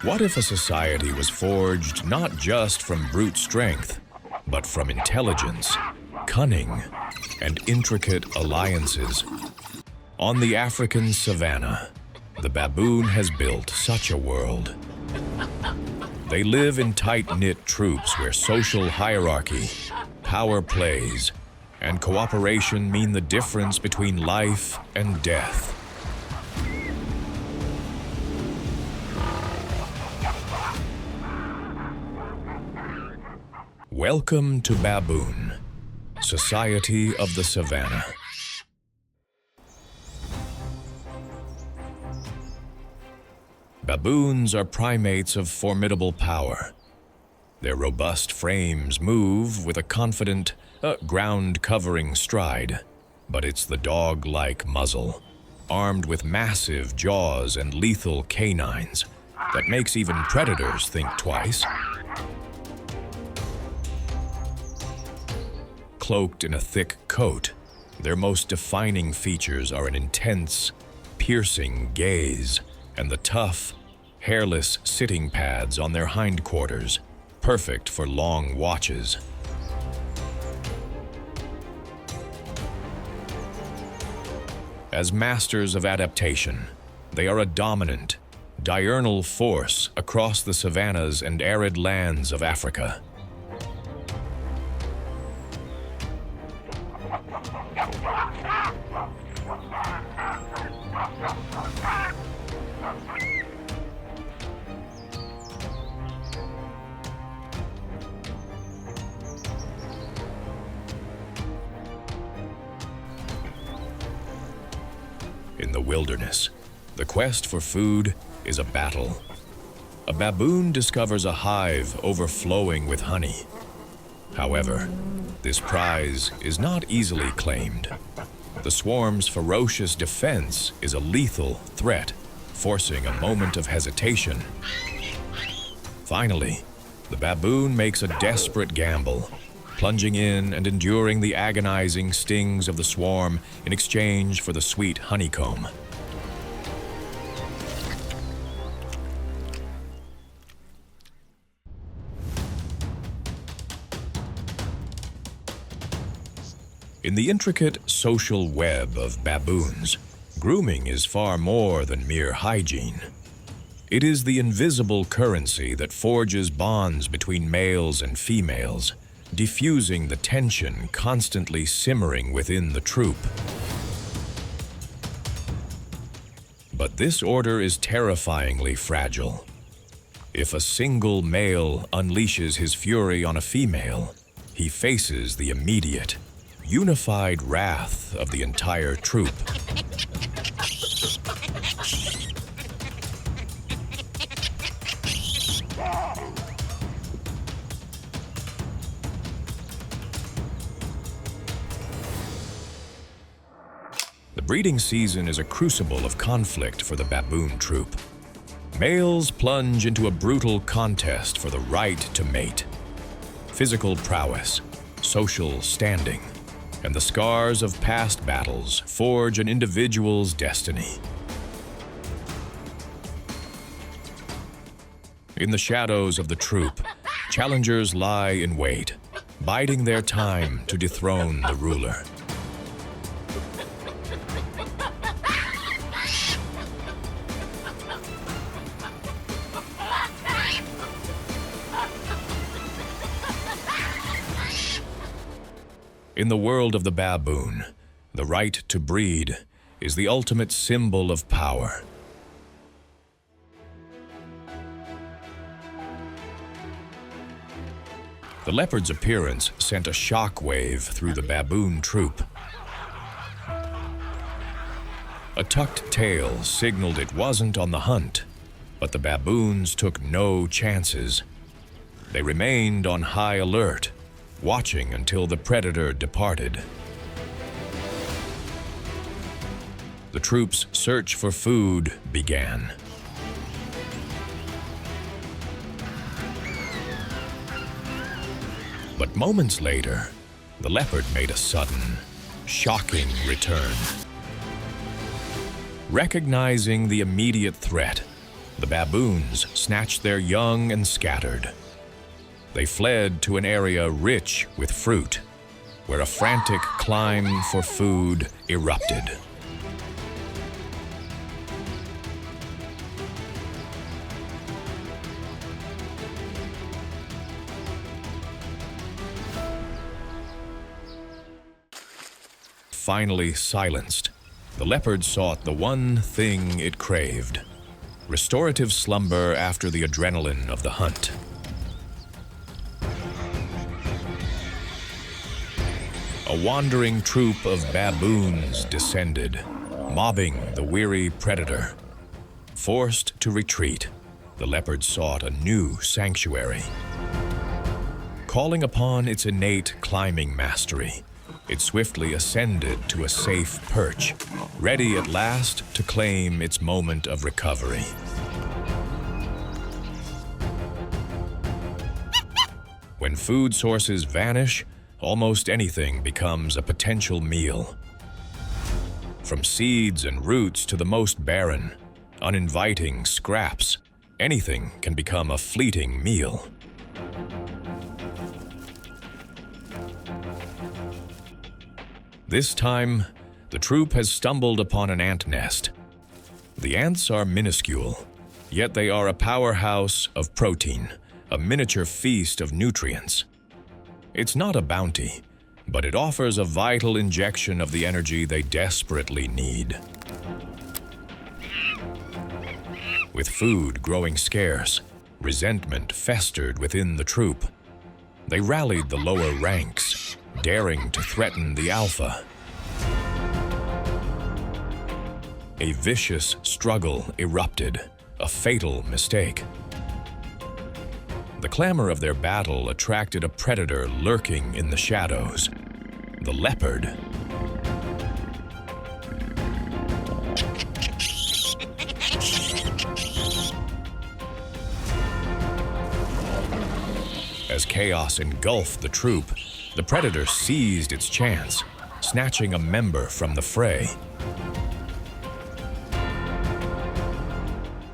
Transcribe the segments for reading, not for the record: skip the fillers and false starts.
What if a society was forged not just from brute strength, but from intelligence, cunning, and intricate alliances? On the African savannah, the baboon has built such a world. They live in tight-knit troops where social hierarchy, power plays, and cooperation mean the difference between life and death. Welcome to Baboon, Society of the Savannah. Baboons are primates of formidable power. Their robust frames move with a confident, ground-covering stride, but it's the dog-like muzzle, armed with massive jaws and lethal canines, that makes even predators think twice. Cloaked in a thick coat, their most defining features are an intense, piercing gaze and the tough, hairless sitting pads on their hindquarters, perfect for long watches. As masters of adaptation, they are a dominant, diurnal force across the savannas and arid lands of Africa. In the wilderness, the quest for food is a battle. A baboon discovers a hive overflowing with honey. However, this prize is not easily claimed. The swarm's ferocious defense is a lethal threat, forcing a moment of hesitation. Finally, the baboon makes a desperate gamble, plunging in and enduring the agonizing stings of the swarm in exchange for the sweet honeycomb. In the intricate social web of baboons, grooming is far more than mere hygiene. It is the invisible currency that forges bonds between males and females, diffusing the tension constantly simmering within the troop. But this order is terrifyingly fragile. If a single male unleashes his fury on a female, he faces the immediate, unified wrath of the entire troop. The breeding season is a crucible of conflict for the baboon troop. Males plunge into a brutal contest for the right to mate. Physical prowess, social standing, and the scars of past battles forge an individual's destiny. In the shadows of the troop, challengers lie in wait, biding their time to dethrone the ruler. In the world of the baboon, the right to breed is the ultimate symbol of power. The leopard's appearance sent a shockwave through the baboon troop. A tucked tail signaled it wasn't on the hunt, but the baboons took no chances. They remained on high alert, watching until the predator departed. The troop's search for food began. But moments later, the leopard made a sudden, shocking return. Recognizing the immediate threat, the baboons snatched their young and scattered. They fled to an area rich with fruit, where a frantic climb for food erupted. Finally silenced, the leopard sought the one thing it craved: restorative slumber after the adrenaline of the hunt. A wandering troop of baboons descended, mobbing the weary predator. Forced to retreat, the leopard sought a new sanctuary. Calling upon its innate climbing mastery, it swiftly ascended to a safe perch, ready at last to claim its moment of recovery. When food sources vanish, almost anything becomes a potential meal. From seeds and roots to the most barren, uninviting scraps, anything can become a fleeting meal. This time, the troop has stumbled upon an ant nest. The ants are minuscule, yet they are a powerhouse of protein, a miniature feast of nutrients. It's not a bounty, but it offers a vital injection of the energy they desperately need. With food growing scarce, resentment festered within the troop. They rallied the lower ranks, daring to threaten the alpha. A vicious struggle erupted, a fatal mistake. The clamor of their battle attracted a predator lurking in the shadows, the leopard. As chaos engulfed the troop, the predator seized its chance, snatching a member from the fray.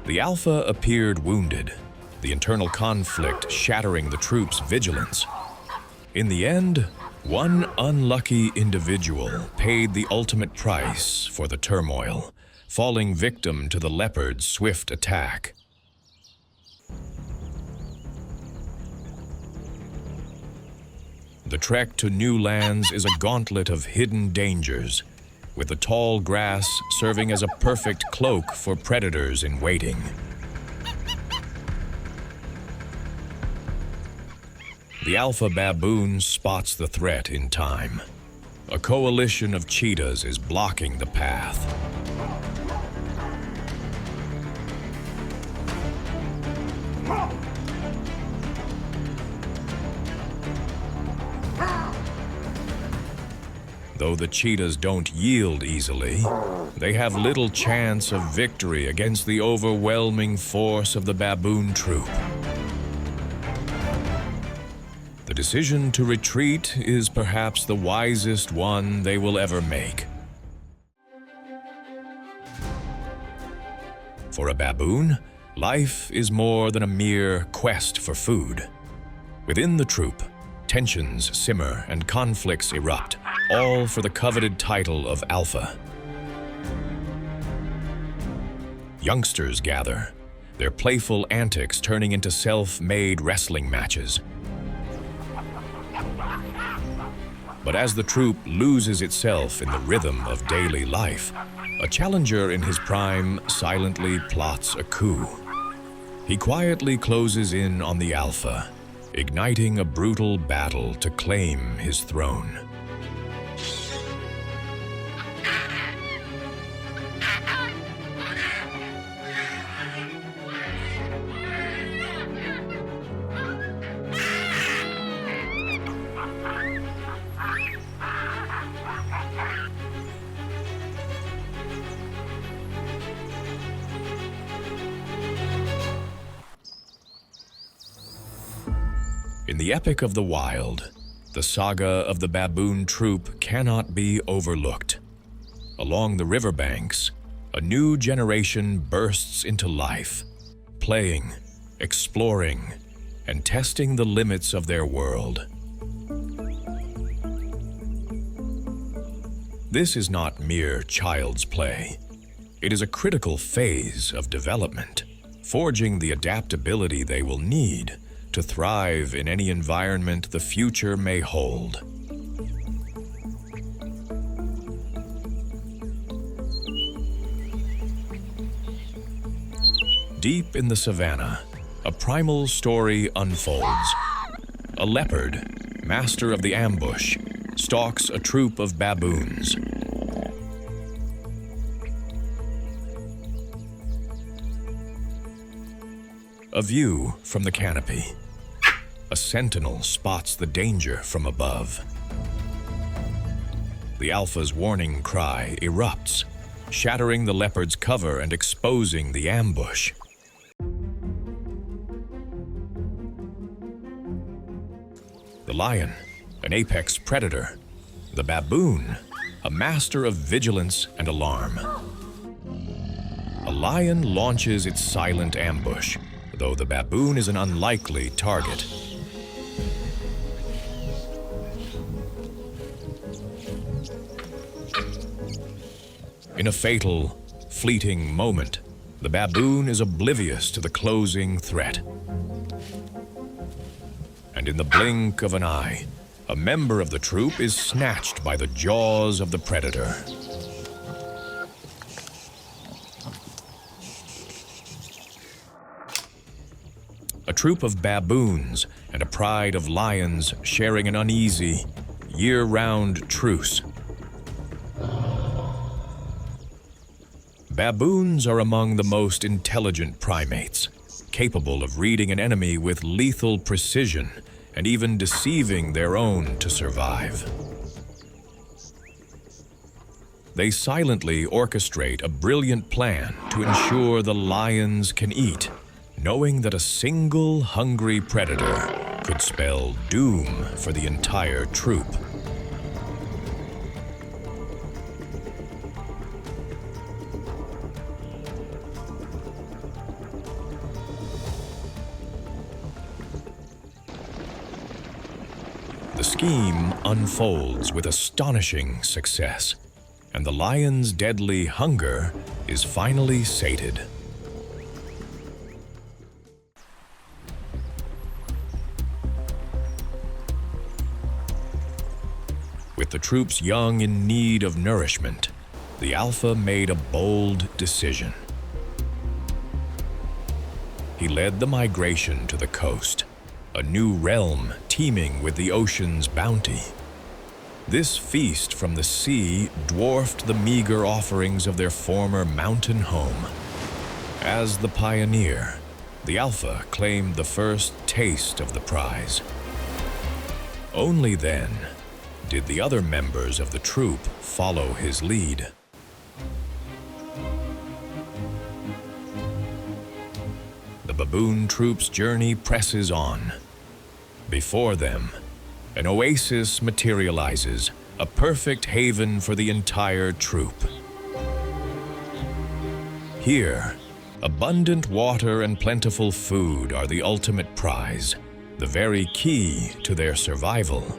The alpha appeared wounded, the internal conflict shattering the troop's vigilance. In the end, one unlucky individual paid the ultimate price for the turmoil, falling victim to the leopard's swift attack. The trek to new lands is a gauntlet of hidden dangers, with the tall grass serving as a perfect cloak for predators in waiting. The alpha baboon spots the threat in time. A coalition of cheetahs is blocking the path. Though the cheetahs don't yield easily, they have little chance of victory against the overwhelming force of the baboon troop. The decision to retreat is perhaps the wisest one they will ever make. For a baboon, life is more than a mere quest for food. Within the troop, tensions simmer and conflicts erupt, all for the coveted title of alpha. Youngsters gather, their playful antics turning into self-made wrestling matches. But as the troop loses itself in the rhythm of daily life, a challenger in his prime silently plots a coup. He quietly closes in on the alpha, igniting a brutal battle to claim his throne. In the epic of the wild, the saga of the baboon troop cannot be overlooked. Along the riverbanks, a new generation bursts into life, playing, exploring, and testing the limits of their world. This is not mere child's play. It is a critical phase of development, forging the adaptability they will need to thrive in any environment the future may hold. Deep in the savannah, a primal story unfolds. A leopard, master of the ambush, stalks a troop of baboons. A view from the canopy. A sentinel spots the danger from above. The alpha's warning cry erupts, shattering the leopard's cover and exposing the ambush. The lion, an apex predator. The baboon, a master of vigilance and alarm. A lion launches its silent ambush, though the baboon is an unlikely target. In a fatal, fleeting moment, the baboon is oblivious to the closing threat. And in the blink of an eye, a member of the troop is snatched by the jaws of the predator. A troop of baboons and a pride of lions sharing an uneasy, year-round truce. Baboons are among the most intelligent primates, capable of reading an enemy with lethal precision and even deceiving their own to survive. They silently orchestrate a brilliant plan to ensure the lions can eat, knowing that a single hungry predator could spell doom for the entire troop. The scheme unfolds with astonishing success, and the lion's deadly hunger is finally sated. With the troops young in need of nourishment, the alpha made a bold decision. He led the migration to the coast, a new realm teeming with the ocean's bounty. This feast from the sea dwarfed the meager offerings of their former mountain home. As the pioneer, the alpha claimed the first taste of the prize. Only then did the other members of the troop follow his lead. The baboon troop's journey presses on. Before them, an oasis materializes, a perfect haven for the entire troop. Here, abundant water and plentiful food are the ultimate prize, the very key to their survival.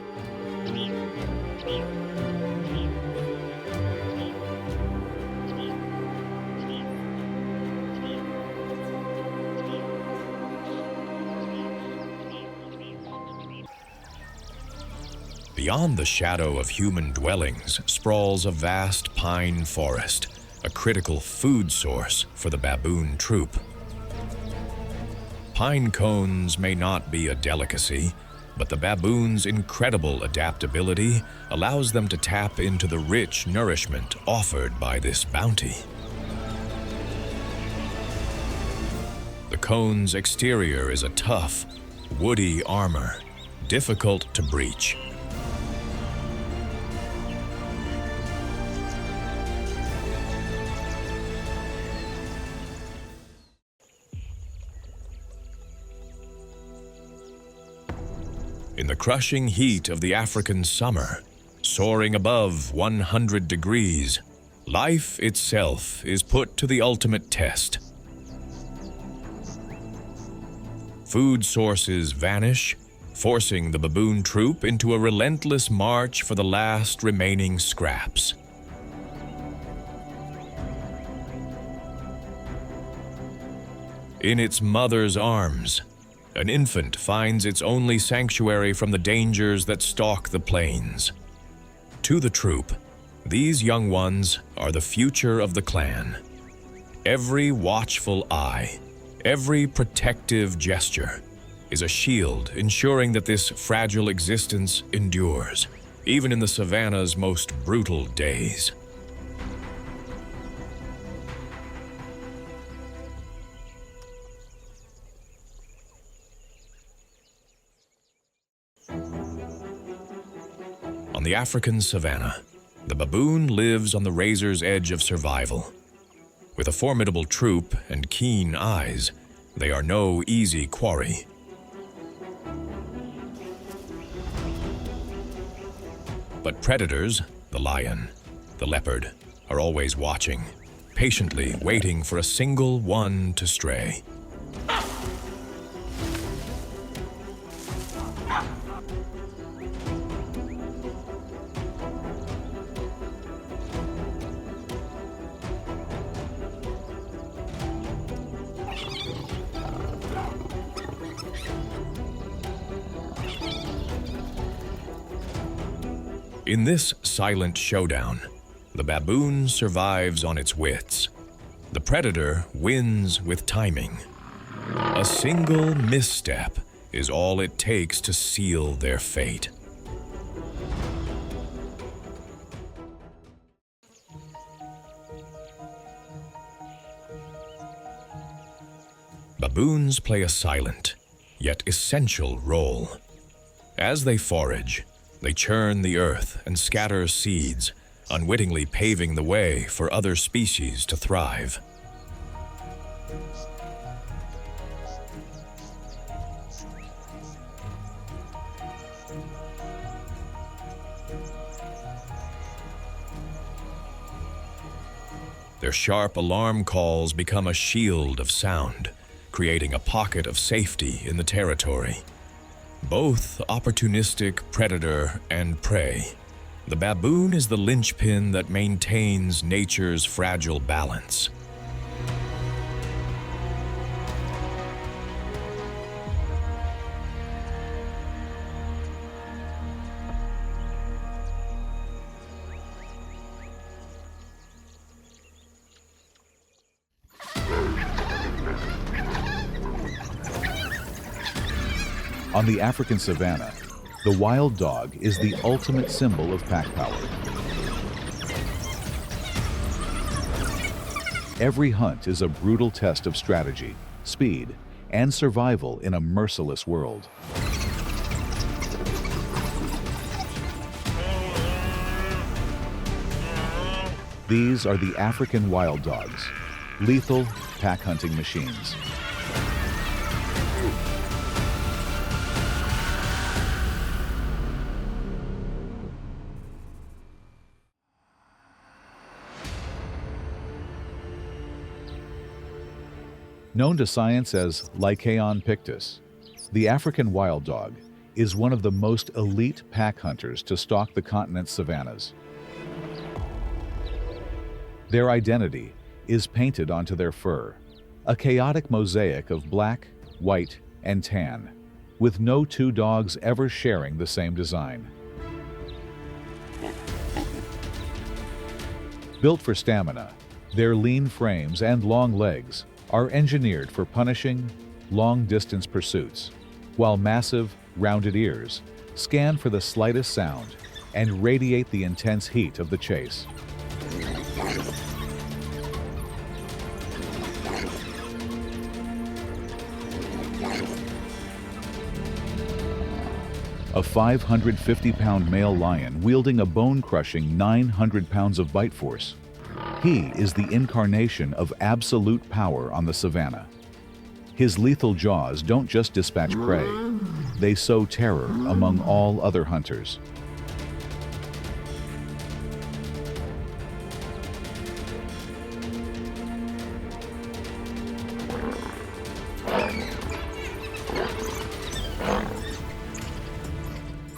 Beyond the shadow of human dwellings sprawls a vast pine forest, a critical food source for the baboon troop. Pine cones may not be a delicacy, but the baboons' incredible adaptability allows them to tap into the rich nourishment offered by this bounty. The cone's exterior is a tough, woody armor, difficult to breach. In the crushing heat of the African summer, soaring above 100 degrees, Life itself is put to the ultimate test. Food sources vanish, forcing the baboon troop into a relentless march for the last remaining scraps. In its mother's arms, an infant finds its only sanctuary from the dangers that stalk the plains. To the troop, these young ones are the future of the clan. Every watchful eye, every protective gesture is a shield ensuring that this fragile existence endures, even in the savannah's most brutal days. On the African savannah, the baboon lives on the razor's edge of survival. With a formidable troop and keen eyes, they are no easy quarry. But predators, the lion, the leopard, are always watching, patiently waiting for a single one to stray. In this silent showdown, the baboon survives on its wits. The predator wins with timing. A single misstep is all it takes to seal their fate. Baboons play a silent, yet essential role. As they forage, they churn the earth and scatter seeds, unwittingly paving the way for other species to thrive. Their sharp alarm calls become a shield of sound, creating a pocket of safety in the territory. Both opportunistic predator and prey, the baboon is the linchpin that maintains nature's fragile balance. On the African savannah, the wild dog is the ultimate symbol of pack power. Every hunt is a brutal test of strategy, speed, and survival in a merciless world. These are the African wild dogs, lethal pack hunting machines. Known to science as Lycaon pictus, the African wild dog is one of the most elite pack hunters to stalk the continent's savannas. Their identity is painted onto their fur, a chaotic mosaic of black, white, and tan, with no two dogs ever sharing the same design. Built for stamina, their lean frames and long legs are engineered for punishing, long-distance pursuits, while massive, rounded ears scan for the slightest sound and radiate the intense heat of the chase. A 550-pound male lion wielding a bone-crushing 900 pounds of bite force. He is the incarnation of absolute power on the savannah. His lethal jaws don't just dispatch prey, they sow terror among all other hunters.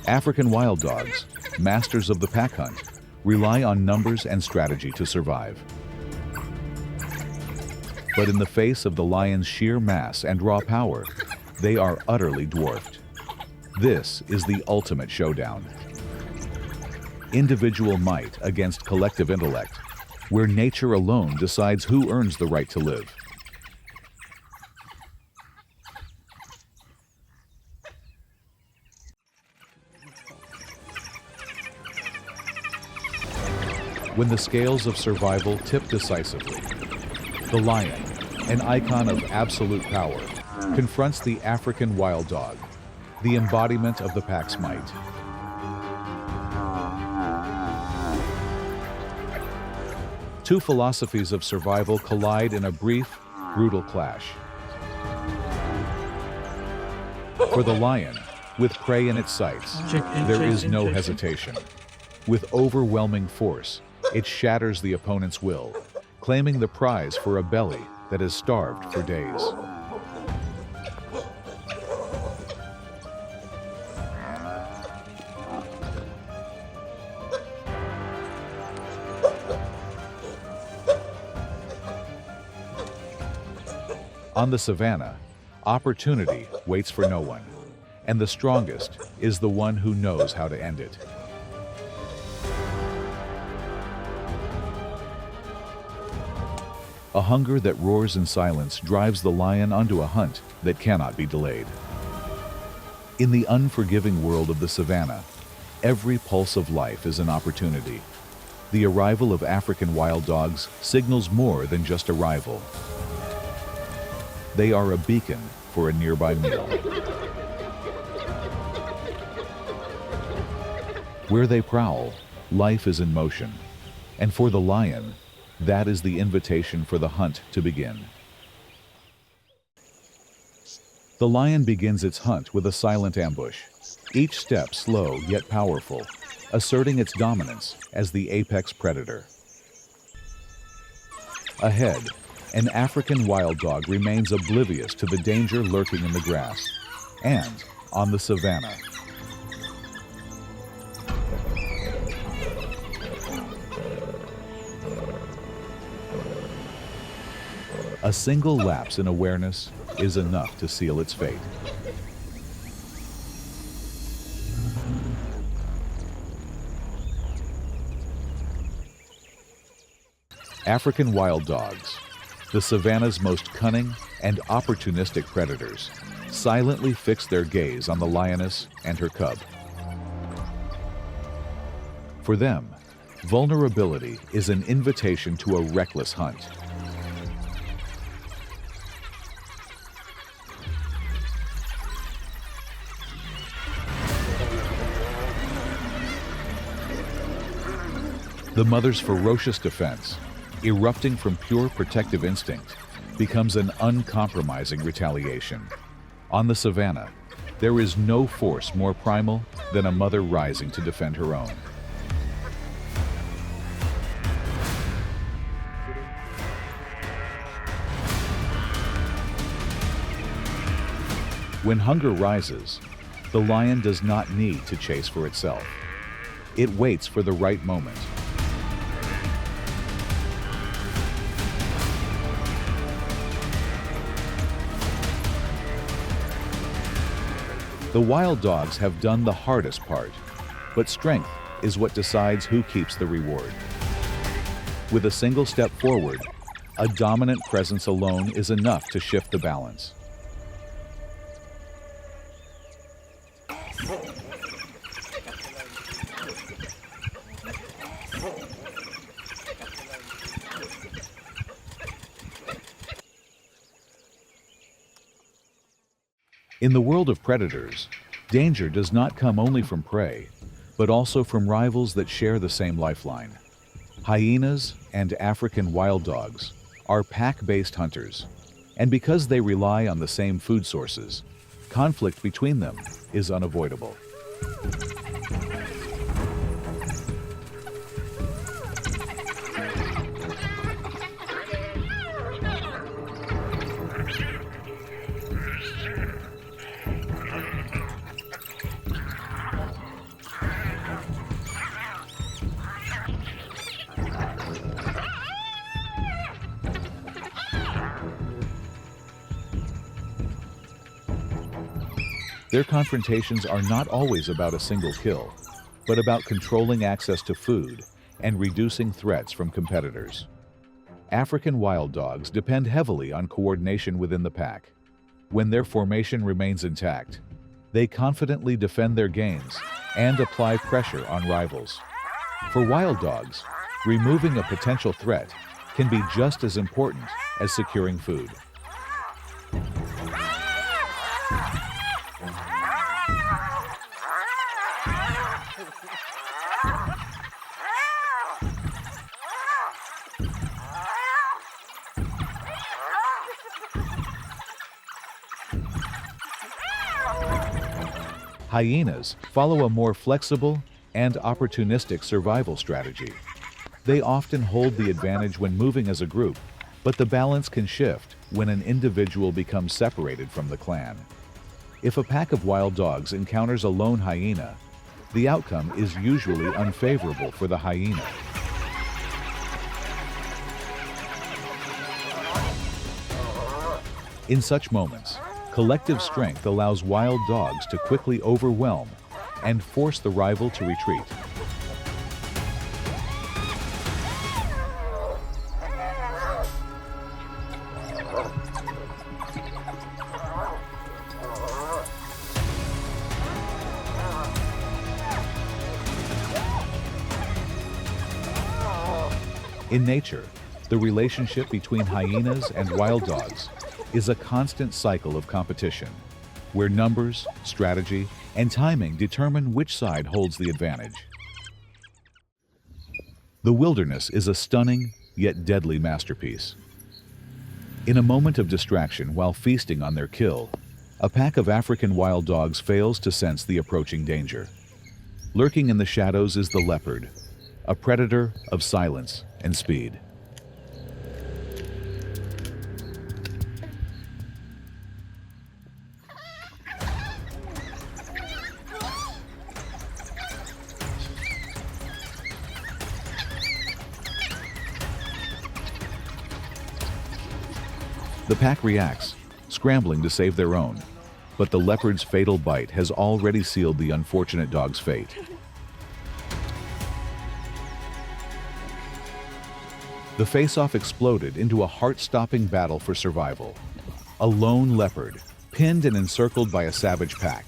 African wild dogs, masters of the pack hunt, rely on numbers and strategy to survive. But in the face of the lion's sheer mass and raw power, they are utterly dwarfed. This is the ultimate showdown. Individual might against collective intellect, where nature alone decides who earns the right to live. When the scales of survival tip decisively, the lion, an icon of absolute power, confronts the African wild dog, the embodiment of the pack's might. Two philosophies of survival collide in a brief, brutal clash. For the lion, with prey in its sights, there is no hesitation. With overwhelming force, it shatters the opponent's will, claiming the prize for a belly that has starved for days. On the savannah, opportunity waits for no one, and the strongest is the one who knows how to end it. A hunger that roars in silence drives the lion onto a hunt that cannot be delayed. In the unforgiving world of the savannah, every pulse of life is an opportunity. The arrival of African wild dogs signals more than just arrival. They are a beacon for a nearby meal. Where they prowl, life is in motion, and for the lion, that is the invitation for the hunt to begin. The lion begins its hunt with a silent ambush, each step slow yet powerful, asserting its dominance as the apex predator. Ahead, an African wild dog remains oblivious to the danger lurking in the grass and on the savannah. A single lapse in awareness is enough to seal its fate. African wild dogs, the savannah's most cunning and opportunistic predators, silently fix their gaze on the lioness and her cub. For them, vulnerability is an invitation to a reckless hunt. The mother's ferocious defense, erupting from pure protective instinct, becomes an uncompromising retaliation. On the savannah, there is no force more primal than a mother rising to defend her own. When hunger rises, the lion does not need to chase for itself. It waits for the right moment. The wild dogs have done the hardest part, but strength is what decides who keeps the reward. With a single step forward, a dominant presence alone is enough to shift the balance. In the world of predators, danger does not come only from prey, but also from rivals that share the same lifeline. Hyenas and African wild dogs are pack-based hunters, and because they rely on the same food sources, conflict between them is unavoidable. Their confrontations are not always about a single kill, but about controlling access to food and reducing threats from competitors. African wild dogs depend heavily on coordination within the pack. When their formation remains intact, they confidently defend their gains and apply pressure on rivals. For wild dogs, removing a potential threat can be just as important as securing food. Hyenas follow a more flexible and opportunistic survival strategy. They often hold the advantage when moving as a group, but the balance can shift when an individual becomes separated from the clan. If a pack of wild dogs encounters a lone hyena, the outcome is usually unfavorable for the hyena. In such moments, collective strength allows wild dogs to quickly overwhelm and force the rival to retreat. In nature, the relationship between hyenas and wild dogs is a constant cycle of competition, where numbers, strategy, and timing determine which side holds the advantage. The wilderness is a stunning, yet deadly masterpiece. In a moment of distraction while feasting on their kill, a pack of African wild dogs fails to sense the approaching danger. Lurking in the shadows is the leopard, a predator of silence and speed. The pack reacts, scrambling to save their own, but the leopard's fatal bite has already sealed the unfortunate dog's fate. The face-off exploded into a heart-stopping battle for survival. A lone leopard, pinned and encircled by a savage pack.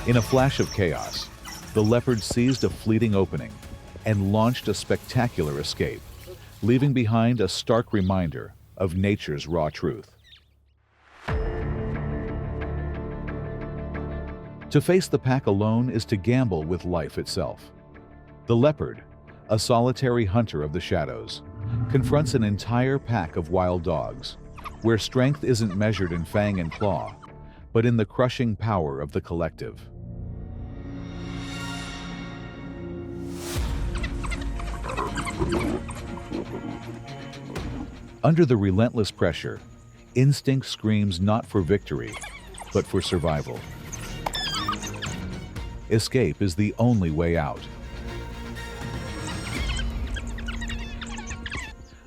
In a flash of chaos, the leopard seized a fleeting opening and launched a spectacular escape, leaving behind a stark reminder of nature's raw truth. To face the pack alone is to gamble with life itself. The leopard, a solitary hunter of the shadows, confronts an entire pack of wild dogs, where strength isn't measured in fang and claw, but in the crushing power of the collective. Under the relentless pressure, instinct screams not for victory, but for survival. Escape is the only way out.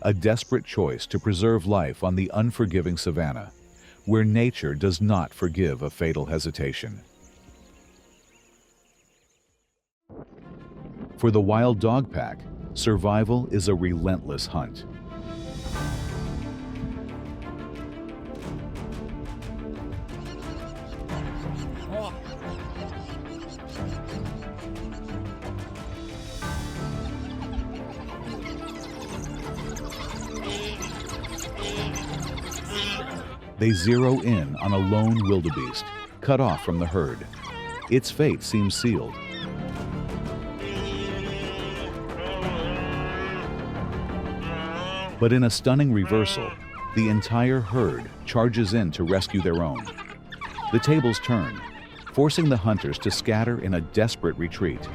A desperate choice to preserve life on the unforgiving savanna, where nature does not forgive a fatal hesitation. For the wild dog pack, survival is a relentless hunt. They zero in on a lone wildebeest, cut off from the herd. Its fate seems sealed. But in a stunning reversal, the entire herd charges in to rescue their own. The tables turn, forcing the hunters to scatter in a desperate retreat.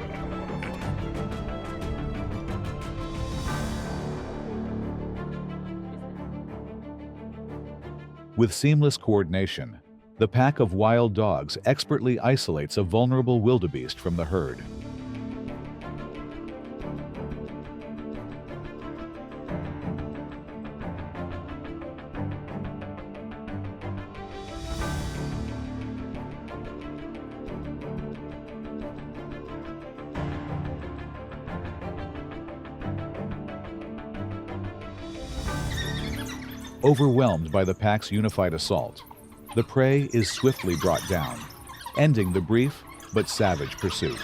With seamless coordination, the pack of wild dogs expertly isolates a vulnerable wildebeest from the herd. Overwhelmed by the pack's unified assault, the prey is swiftly brought down, ending the brief but savage pursuit.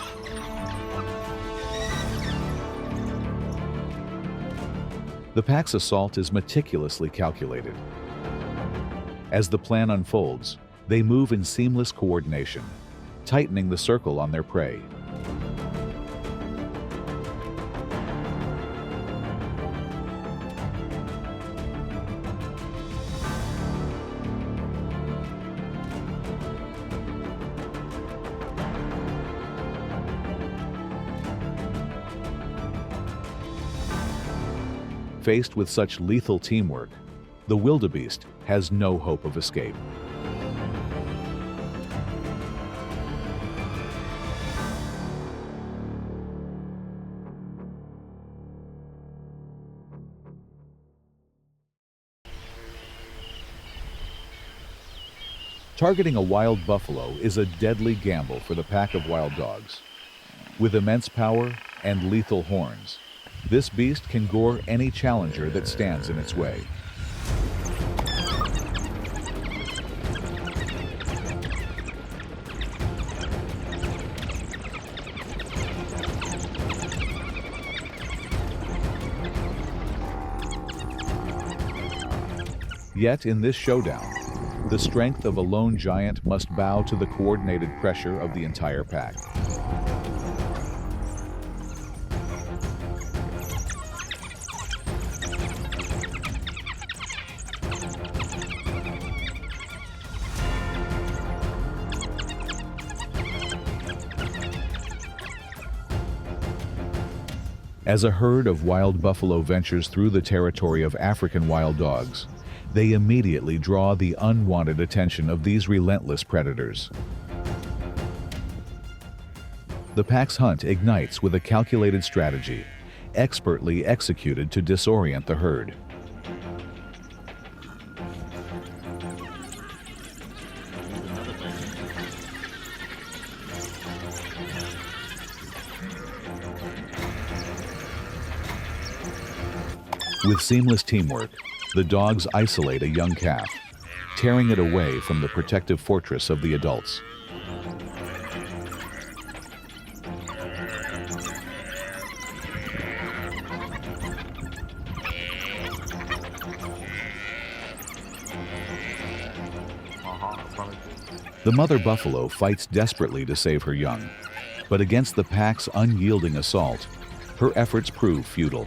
The pack's assault is meticulously calculated. As the plan unfolds, they move in seamless coordination, tightening the circle on their prey. Faced with such lethal teamwork, the wildebeest has no hope of escape. Targeting a wild buffalo is a deadly gamble for the pack of wild dogs. With immense power and lethal horns, this beast can gore any challenger that stands in its way. Yet in this showdown, the strength of a lone giant must bow to the coordinated pressure of the entire pack. As a herd of wild buffalo ventures through the territory of African wild dogs, they immediately draw the unwanted attention of these relentless predators. The pack's hunt ignites with a calculated strategy, expertly executed to disorient the herd. With seamless teamwork, the dogs isolate a young calf, tearing it away from the protective fortress of the adults. The mother buffalo fights desperately to save her young, but against the pack's unyielding assault, her efforts prove futile.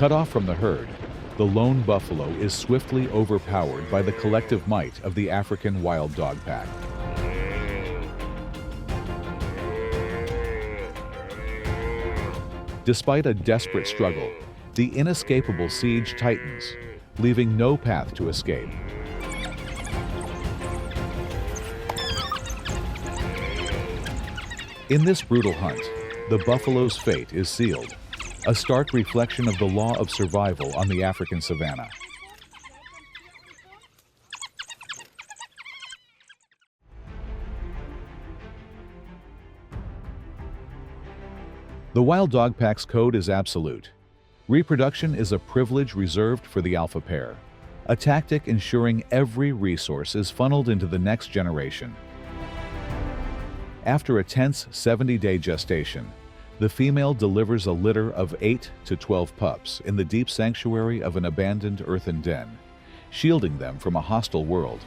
Cut off from the herd, the lone buffalo is swiftly overpowered by the collective might of the African wild dog pack. Despite a desperate struggle, the inescapable siege tightens, leaving no path to escape. In this brutal hunt, the buffalo's fate is sealed, a stark reflection of the law of survival on the African savanna. The wild dog pack's code is absolute. Reproduction is a privilege reserved for the alpha pair, a tactic ensuring every resource is funneled into the next generation. After a tense 70-day gestation, the female delivers a litter of 8 to 12 pups in the deep sanctuary of an abandoned earthen den, shielding them from a hostile world.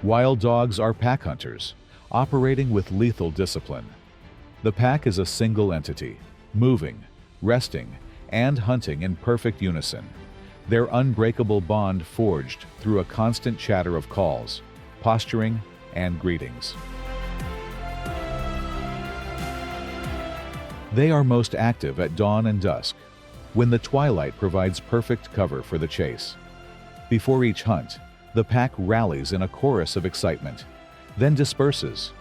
Wild dogs are pack hunters, operating with lethal discipline. The pack is a single entity, moving, resting, and hunting in perfect unison, their unbreakable bond forged through a constant chatter of calls, posturing, and greetings. They are most active at dawn and dusk, when the twilight provides perfect cover for the chase. Before each hunt, the pack rallies in a chorus of excitement, then disperses,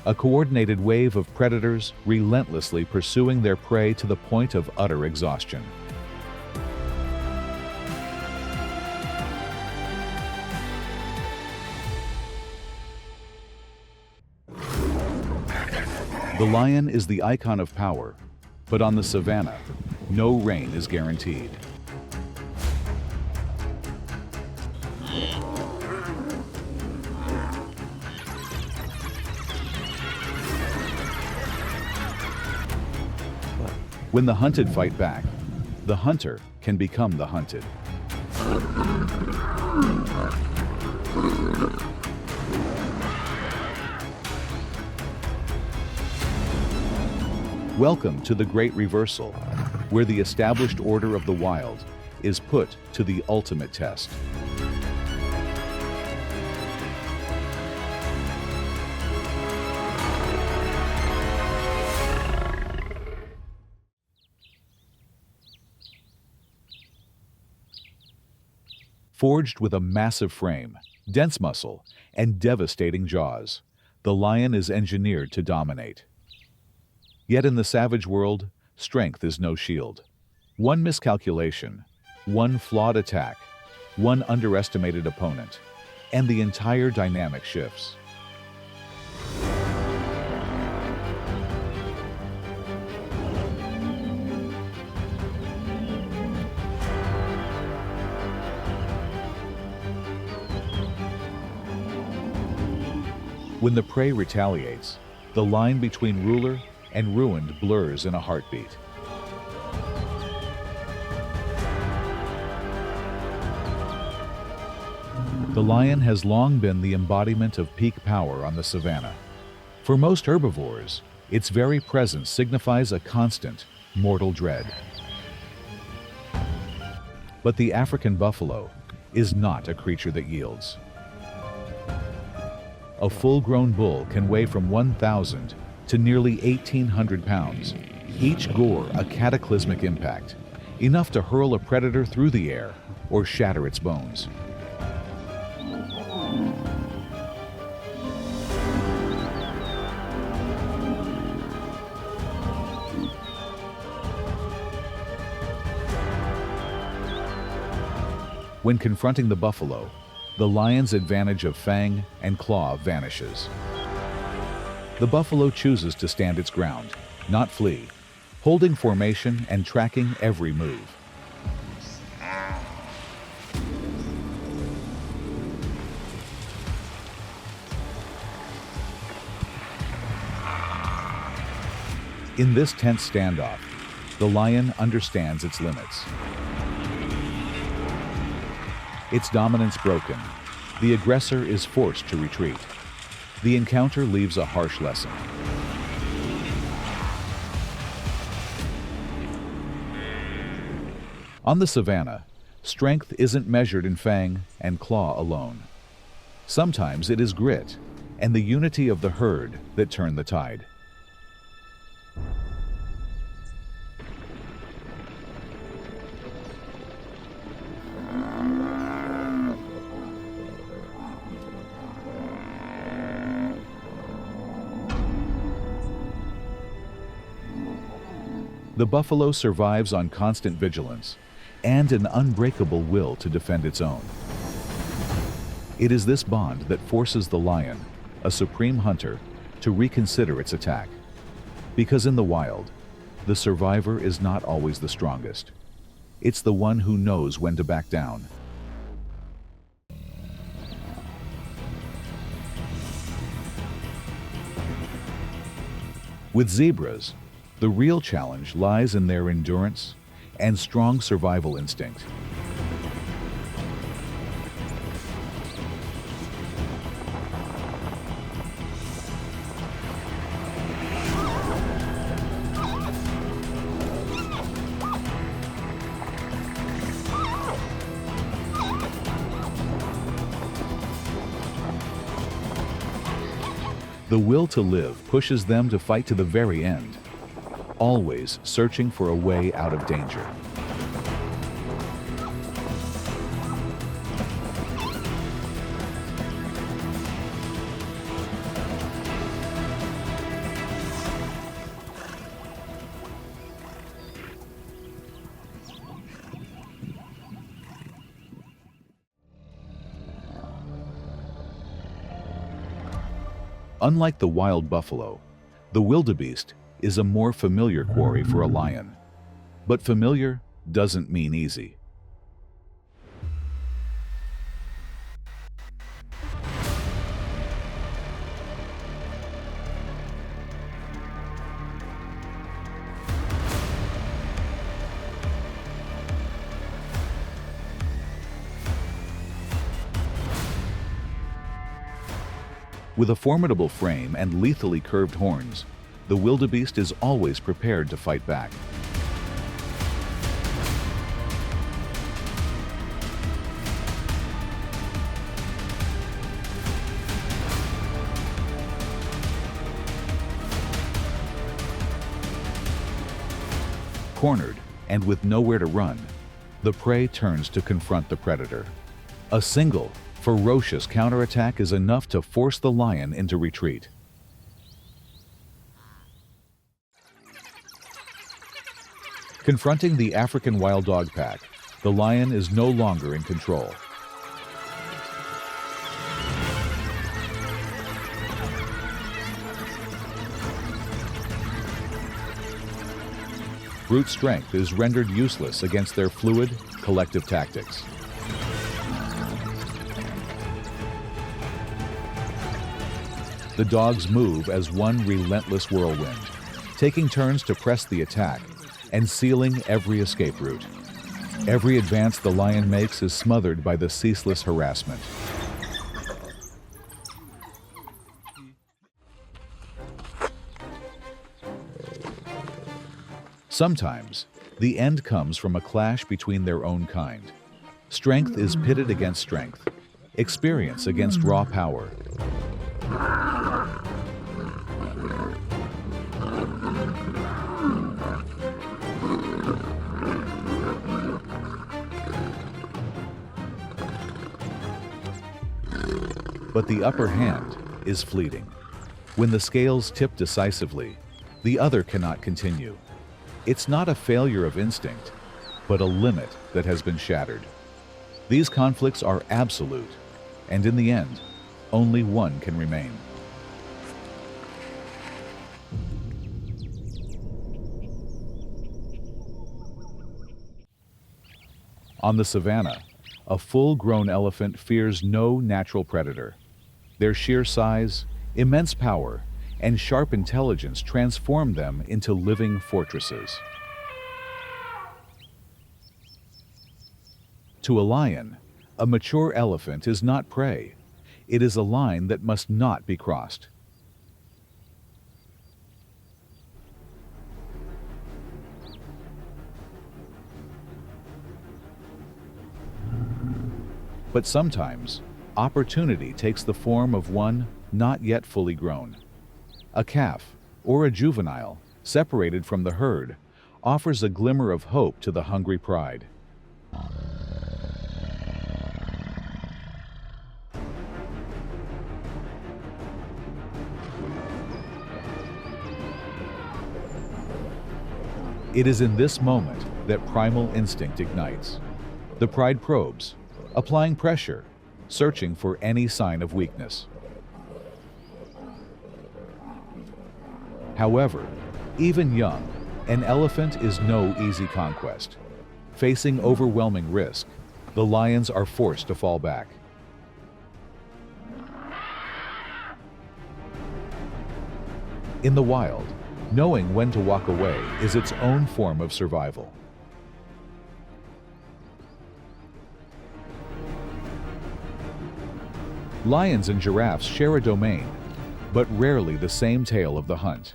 a coordinated wave of predators relentlessly pursuing their prey to the point of utter exhaustion. The lion is the icon of power, but on the savannah, no rain is guaranteed. When the hunted fight back, the hunter can become the hunted. Welcome to the Great Reversal, where the established order of the wild is put to the ultimate test. Forged with a massive frame, dense muscle, and devastating jaws, the lion is engineered to dominate. Yet in the savage world, strength is no shield. One miscalculation, one flawed attack, one underestimated opponent, and the entire dynamic shifts. When the prey retaliates, the line between ruler and ruined blurs in a heartbeat. The lion has long been the embodiment of peak power on the savannah. For most herbivores, its very presence signifies a constant, mortal dread. But the African buffalo is not a creature that yields. A full-grown bull can weigh from 1,000 to nearly 1,800 pounds, each gore a cataclysmic impact, enough to hurl a predator through the air or shatter its bones. When confronting the buffalo, the lion's advantage of fang and claw vanishes. The buffalo chooses to stand its ground, not flee, holding formation and tracking every move. In this tense standoff, the lion understands its limits. Its dominance broken, the aggressor is forced to retreat. The encounter leaves a harsh lesson. On the savannah, strength isn't measured in fang and claw alone. Sometimes it is grit and the unity of the herd that turn the tide. The buffalo survives on constant vigilance and an unbreakable will to defend its own. It is this bond that forces the lion, a supreme hunter, to reconsider its attack. Because in the wild, the survivor is not always the strongest. It's the one who knows when to back down. With zebras, the real challenge lies in their endurance and strong survival instinct. The will to live pushes them to fight to the very end, always searching for a way out of danger. Unlike the wild buffalo, the wildebeest is a more familiar quarry for a lion. But familiar doesn't mean easy. With a formidable frame and lethally curved horns, the wildebeest is always prepared to fight back. Cornered and with nowhere to run, the prey turns to confront the predator. A single, ferocious counterattack is enough to force the lion into retreat. Confronting the African wild dog pack, the lion is no longer in control. Brute strength is rendered useless against their fluid, collective tactics. The dogs move as one relentless whirlwind, taking turns to press the attack and sealing every escape route. Every advance the lion makes is smothered by the ceaseless harassment. Sometimes, the end comes from a clash between their own kind. Strength is pitted against strength, experience against raw power. But the upper hand is fleeting. When the scales tip decisively, the other cannot continue. It's not a failure of instinct, but a limit that has been shattered. These conflicts are absolute, and in the end, only one can remain. On the savannah, a full-grown elephant fears no natural predator. Their sheer size, immense power, and sharp intelligence transform them into living fortresses. To a lion, a mature elephant is not prey. It is a line that must not be crossed. But sometimes, opportunity takes the form of one not yet fully grown. A calf, or a juvenile, separated from the herd, offers a glimmer of hope to the hungry pride. It is in this moment that primal instinct ignites. The pride probes, applying pressure, searching for any sign of weakness. However, even young, an elephant is no easy conquest. Facing overwhelming risk, the lions are forced to fall back. In the wild, knowing when to walk away is its own form of survival. Lions and giraffes share a domain, but rarely the same tale of the hunt.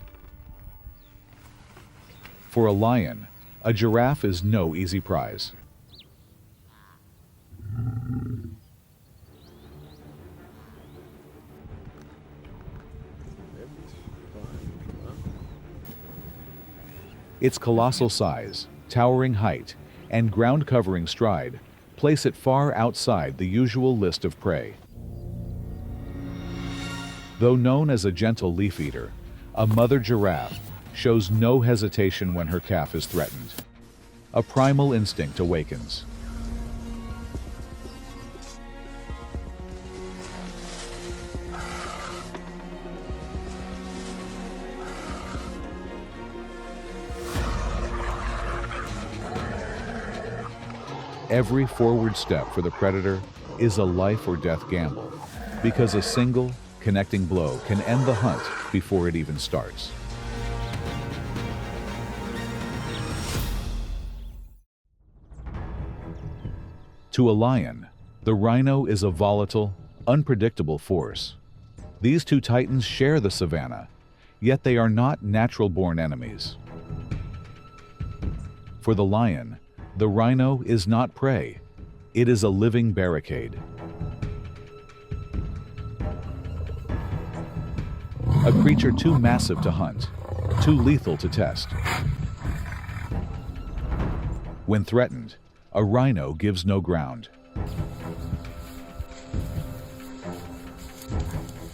For a lion, a giraffe is no easy prize. Its colossal size, towering height, and ground-covering stride place it far outside the usual list of prey. Though known as a gentle leaf eater, a mother giraffe shows no hesitation when her calf is threatened. A primal instinct awakens. Every forward step for the predator is a life or death gamble, because a single, connecting blow can end the hunt before it even starts. To a lion, the rhino is a volatile, unpredictable force. These two titans share the savanna, yet they are not natural-born enemies. For the lion, the rhino is not prey. It is a living barricade. A creature too massive to hunt, too lethal to test. When threatened, a rhino gives no ground.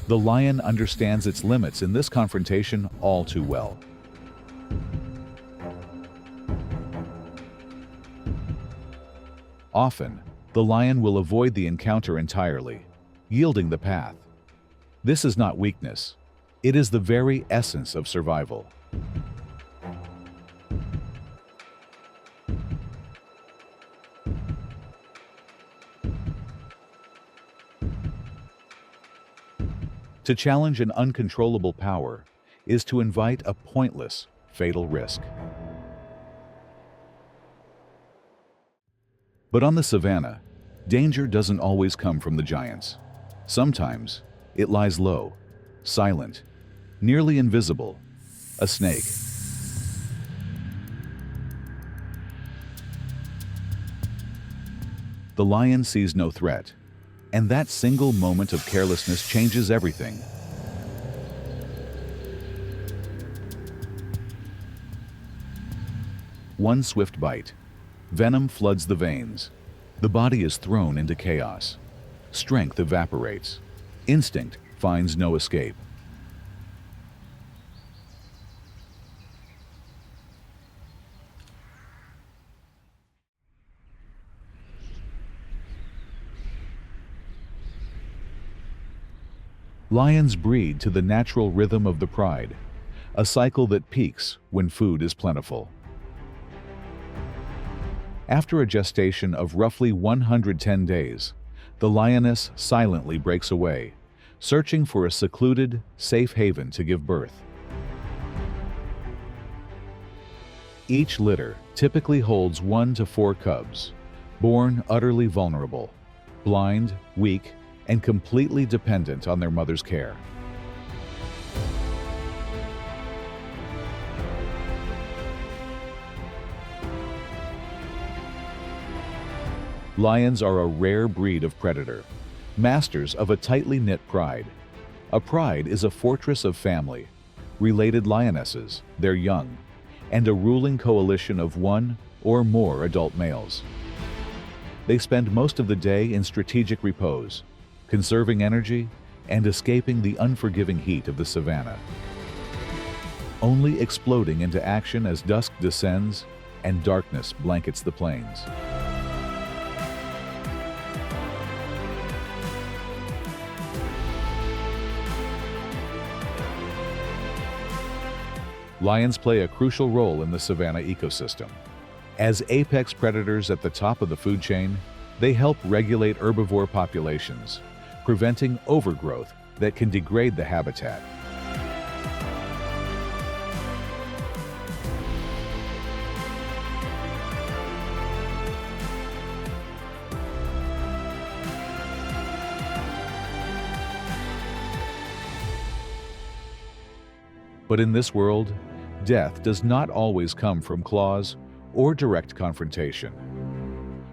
The lion understands its limits in this confrontation all too well. Often, the lion will avoid the encounter entirely, yielding the path. This is not weakness. It is the very essence of survival. To challenge an uncontrollable power is to invite a pointless, fatal risk. But on the savanna, danger doesn't always come from the giants. Sometimes it lies low, silent, nearly invisible, a snake. The lion sees no threat, and that single moment of carelessness changes everything. One swift bite. Venom floods the veins. The body is thrown into chaos. Strength evaporates. Instinct finds no escape. Lions breed to the natural rhythm of the pride, a cycle that peaks when food is plentiful. After a gestation of roughly 110 days, the lioness silently breaks away, searching for a secluded, safe haven to give birth. Each litter typically holds 1 to 4 cubs, born utterly vulnerable, blind, weak, and completely dependent on their mother's care. Lions are a rare breed of predator, masters of a tightly knit pride. A pride is a fortress of family, related lionesses, their young, and a ruling coalition of 1 or more adult males. They spend most of the day in strategic repose, conserving energy and escaping the unforgiving heat of the savanna, only exploding into action as dusk descends and darkness blankets the plains. Lions play a crucial role in the savanna ecosystem. As apex predators at the top of the food chain, they help regulate herbivore populations, preventing overgrowth that can degrade the habitat. But in this world, death does not always come from claws or direct confrontation.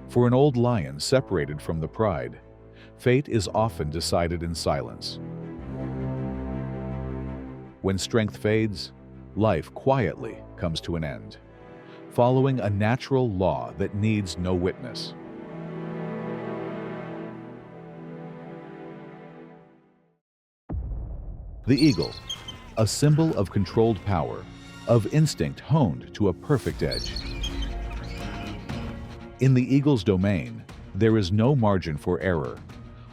For an old lion separated from the pride, fate is often decided in silence. When strength fades, life quietly comes to an end, following a natural law that needs no witness. The eagle, a symbol of controlled power, of instinct honed to a perfect edge. In the eagle's domain, there is no margin for error.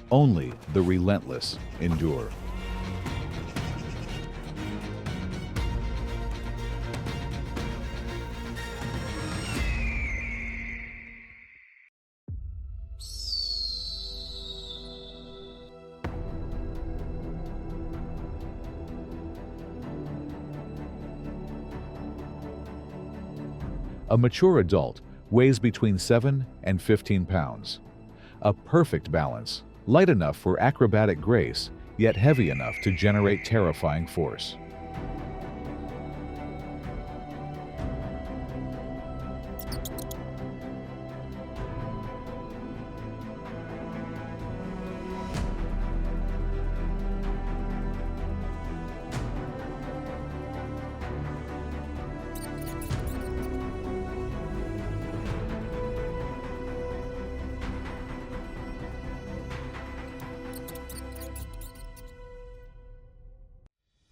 Only the relentless endure. A mature adult weighs between 7 and 15 pounds. A perfect balance, light enough for acrobatic grace, yet heavy enough to generate terrifying force.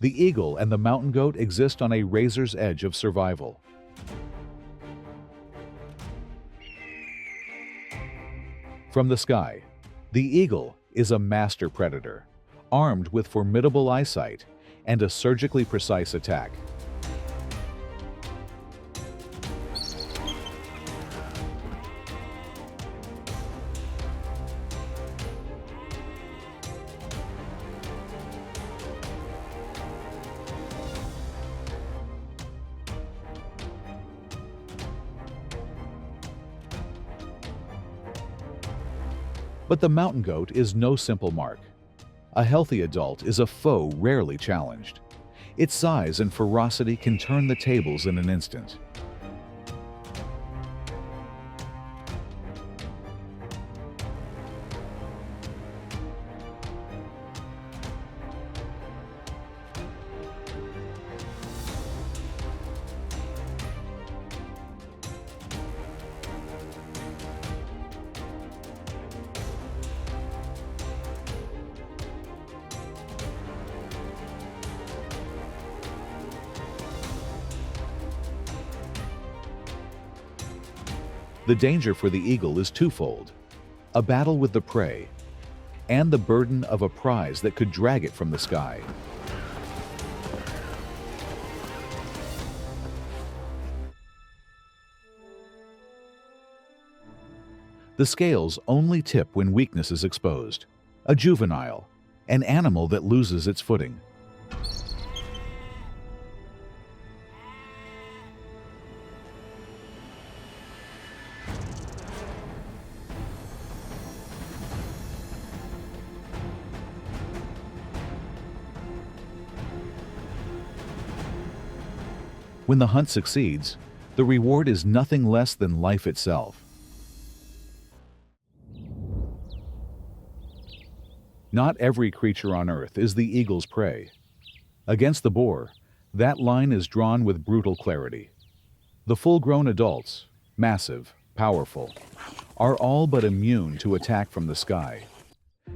The eagle and the mountain goat exist on a razor's edge of survival. From the sky, the eagle is a master predator, armed with formidable eyesight and a surgically precise attack. But the mountain goat is no simple mark. A healthy adult is a foe rarely challenged. Its size and ferocity can turn the tables in an instant. The danger for the eagle is twofold: a battle with the prey, and the burden of a prize that could drag it from the sky. The scales only tip when weakness is exposed. A juvenile, an animal that loses its footing. When the hunt succeeds, the reward is nothing less than life itself. Not every creature on Earth is the eagle's prey. Against the boar, that line is drawn with brutal clarity. The full-grown adults, massive, powerful, are all but immune to attack from the sky.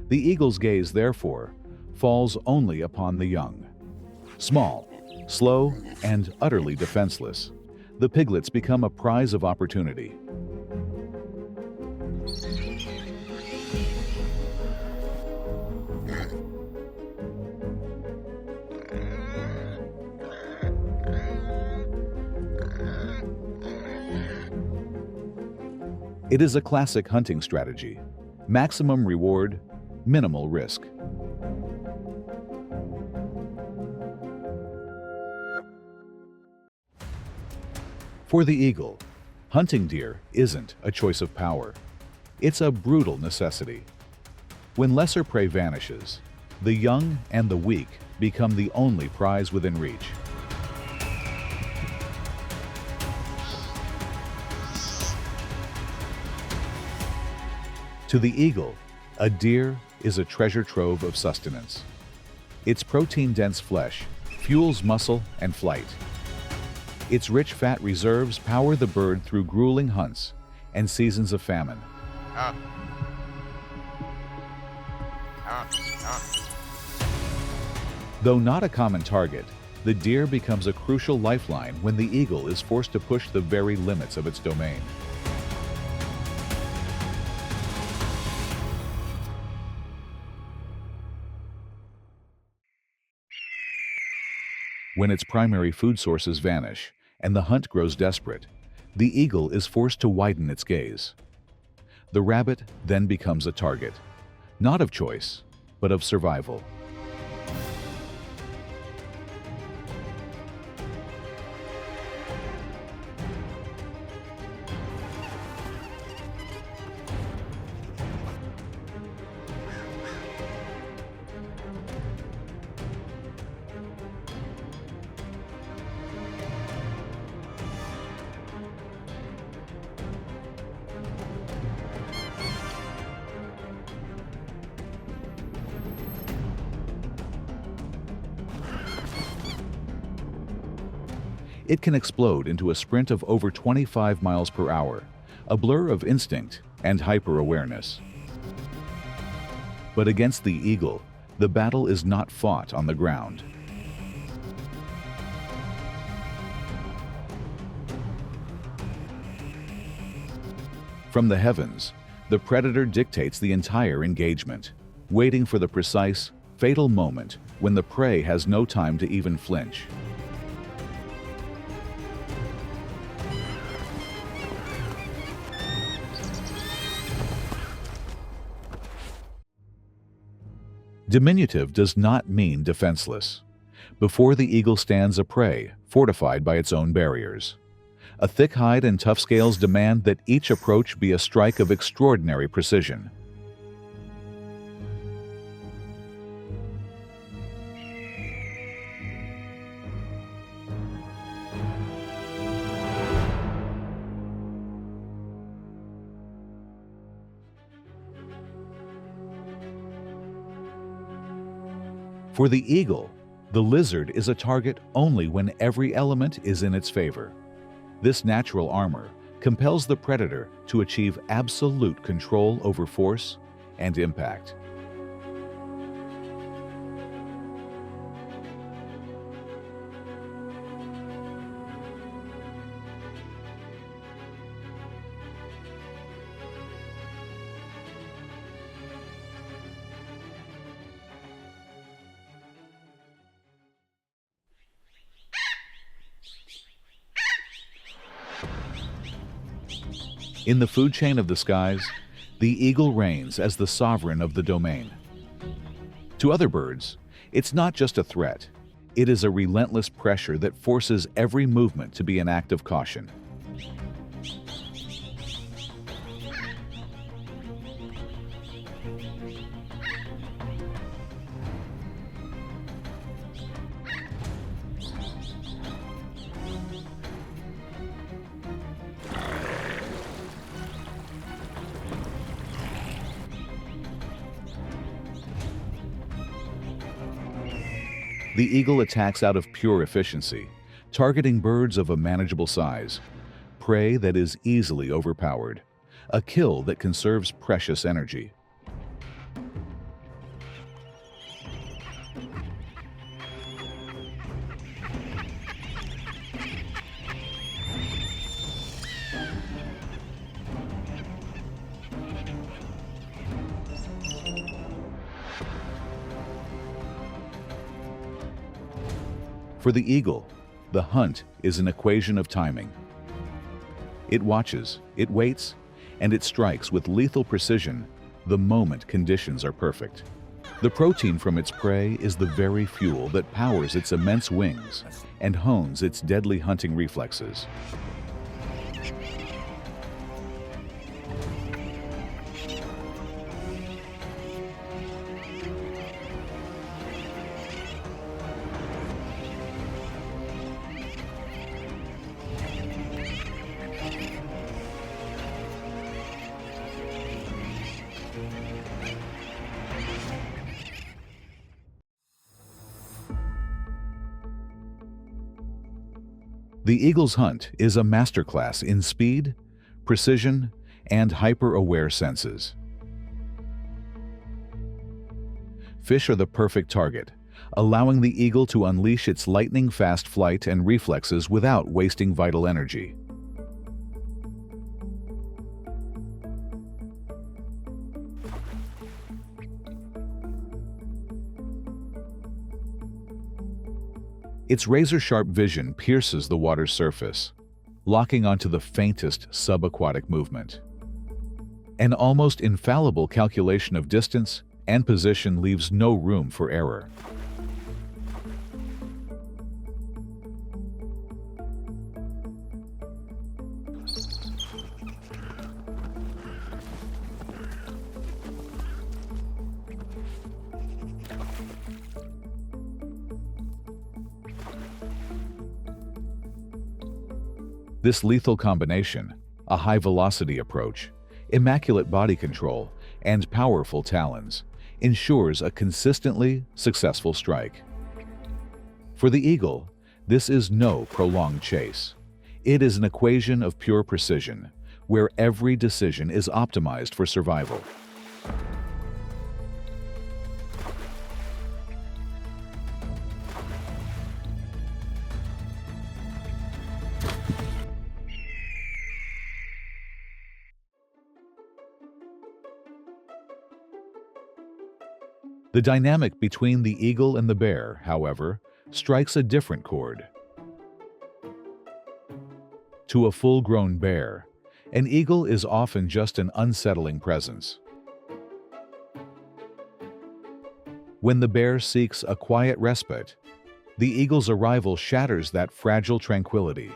The eagle's gaze, therefore, falls only upon the young. Small, slow, and utterly defenseless, the piglets become a prize of opportunity. It is a classic hunting strategy: maximum reward, minimal risk. For the eagle, hunting deer isn't a choice of power. It's a brutal necessity. When lesser prey vanishes, the young and the weak become the only prize within reach. To the eagle, a deer is a treasure trove of sustenance. Its protein-dense flesh fuels muscle and flight, Its rich fat reserves power the bird through grueling hunts and seasons of famine. Though not a common target, the deer becomes a crucial lifeline when the eagle is forced to push the very limits of its domain. When its primary food sources vanish and the hunt grows desperate, the eagle is forced to widen its gaze. The rabbit then becomes a target, not of choice, but of survival. It can explode into a sprint of over 25 miles per hour, a blur of instinct and hyper-awareness. But against the eagle, the battle is not fought on the ground. From the heavens, the predator dictates the entire engagement, waiting for the precise, fatal moment when the prey has no time to even flinch. Diminutive does not mean defenseless. Before the eagle stands a prey, fortified by its own barriers. A thick hide and tough scales demand that each approach be a strike of extraordinary precision. For the eagle, the lizard is a target only when every element is in its favor. This natural armor compels the predator to achieve absolute control over force and impact. In the food chain of the skies, the eagle reigns as the sovereign of the domain. To other birds, it's not just a threat, it is a relentless pressure that forces every movement to be an act of caution. The eagle attacks out of pure efficiency, targeting birds of a manageable size, prey that is easily overpowered, a kill that conserves precious energy. For the eagle, the hunt is an equation of timing. It watches, it waits, and it strikes with lethal precision the moment conditions are perfect. The protein from its prey is the very fuel that powers its immense wings and hones its deadly hunting reflexes. The eagle's hunt is a masterclass in speed, precision, and hyper-aware senses. Fish are the perfect target, allowing the eagle to unleash its lightning-fast flight and reflexes without wasting vital energy. Its razor-sharp vision pierces the water's surface, locking onto the faintest subaquatic movement. An almost infallible calculation of distance and position leaves no room for error. This lethal combination, a high-velocity approach, immaculate body control, and powerful talons, ensures a consistently successful strike. For the eagle, this is no prolonged chase. It is an equation of pure precision, where every decision is optimized for survival. The dynamic between the eagle and the bear, however, strikes a different chord. To a full-grown bear, an eagle is often just an unsettling presence. When the bear seeks a quiet respite, the eagle's arrival shatters that fragile tranquility.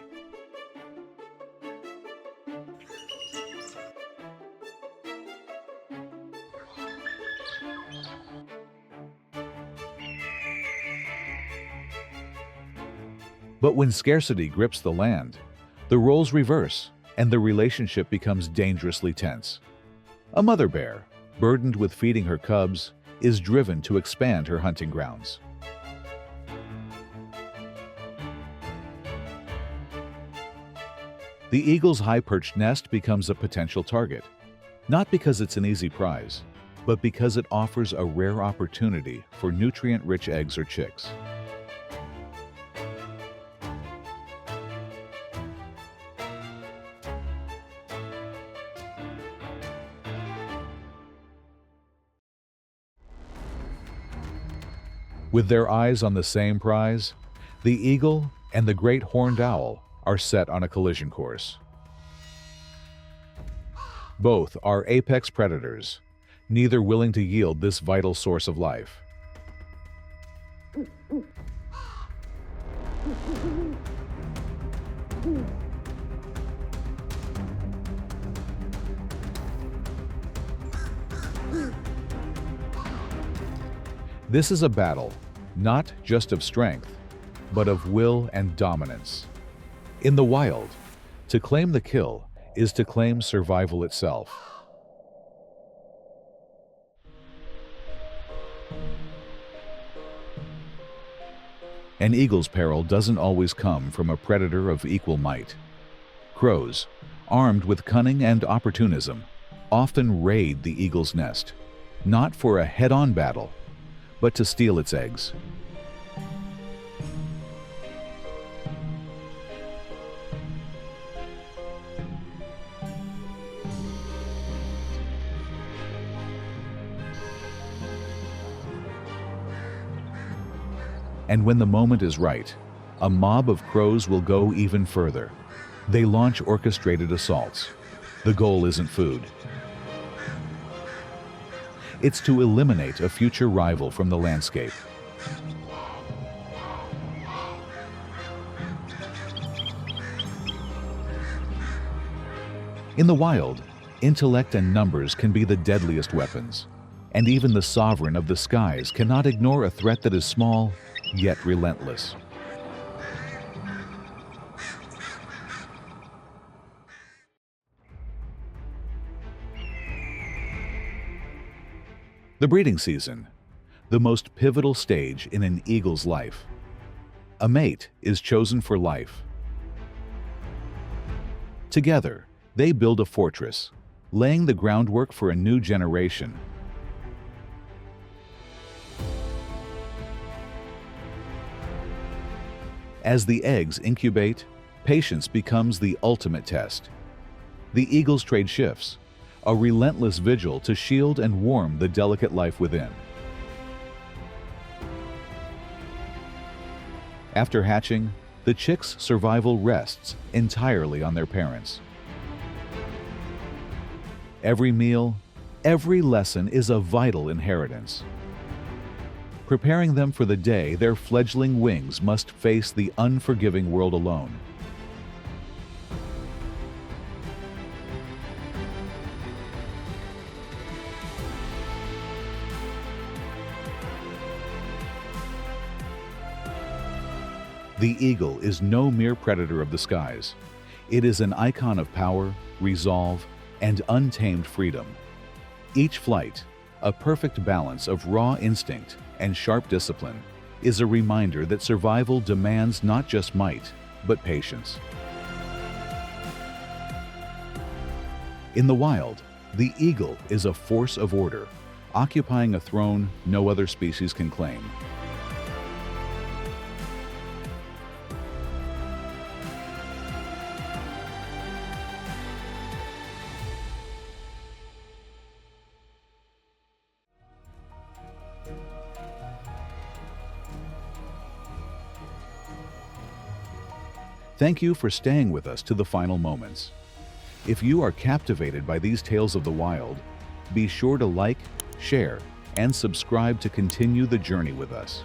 But when scarcity grips the land, the roles reverse and the relationship becomes dangerously tense. A mother bear, burdened with feeding her cubs, is driven to expand her hunting grounds. The eagle's high-perched nest becomes a potential target, not because it's an easy prize, but because it offers a rare opportunity for nutrient-rich eggs or chicks. With their eyes on the same prize, the eagle and the great horned owl are set on a collision course. Both are apex predators, neither willing to yield this vital source of life. This is a battle, not just of strength, but of will and dominance. In the wild, to claim the kill is to claim survival itself. An eagle's peril doesn't always come from a predator of equal might. Crows, armed with cunning and opportunism, often raid the eagle's nest, not for a head-on battle, but to steal its eggs. And when the moment is right, a mob of crows will go even further. They launch orchestrated assaults. The goal isn't food. It's to eliminate a future rival from the landscape. In the wild, intellect and numbers can be the deadliest weapons, and even the sovereign of the skies cannot ignore a threat that is small, yet relentless. The breeding season, the most pivotal stage in an eagle's life. A mate is chosen for life. Together, they build a fortress, laying the groundwork for a new generation. As the eggs incubate, patience becomes the ultimate test. The eagle's trade shifts, a relentless vigil to shield and warm the delicate life within. After hatching, the chick's survival rests entirely on their parents. Every meal, every lesson is a vital inheritance. Preparing them for the day their fledgling wings must face the unforgiving world alone. The eagle is no mere predator of the skies. It is an icon of power, resolve, and untamed freedom. Each flight, a perfect balance of raw instinct and sharp discipline, is a reminder that survival demands not just might, but patience. In the wild, the eagle is a force of order, occupying a throne no other species can claim. Thank you for staying with us to the final moments. If you are captivated by these tales of the wild, be sure to like, share, and subscribe to continue the journey with us.